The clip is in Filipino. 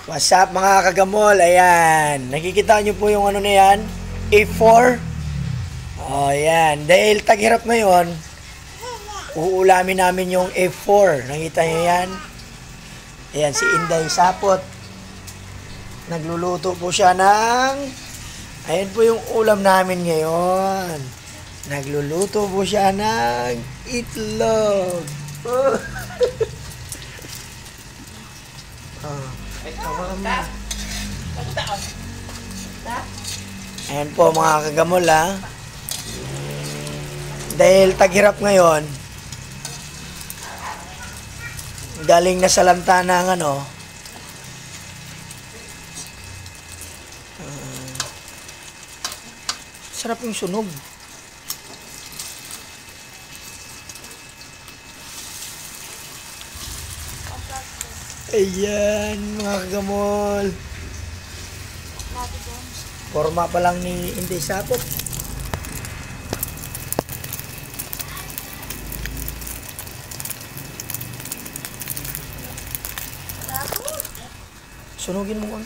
What's up mga kagamol? Ayan. Nakikita nyo po yung ano na yan? A4. O, ayan. Dahil taghirap ngayon, uulamin namin yung A4. Nakita nyo yan? Ayan, si Inday Sapot. Nagluluto po siya ng... Ayan po yung ulam namin ngayon. Nagluluto po siya ng itlog. Ayan po mga kagamol ha. Dahil taghirap ngayon, galing na sa lantana ng ano, sarap yung sunog. Ayan mga kagamol. Forma pa lang ni Inday Sapot. Sunugin mo.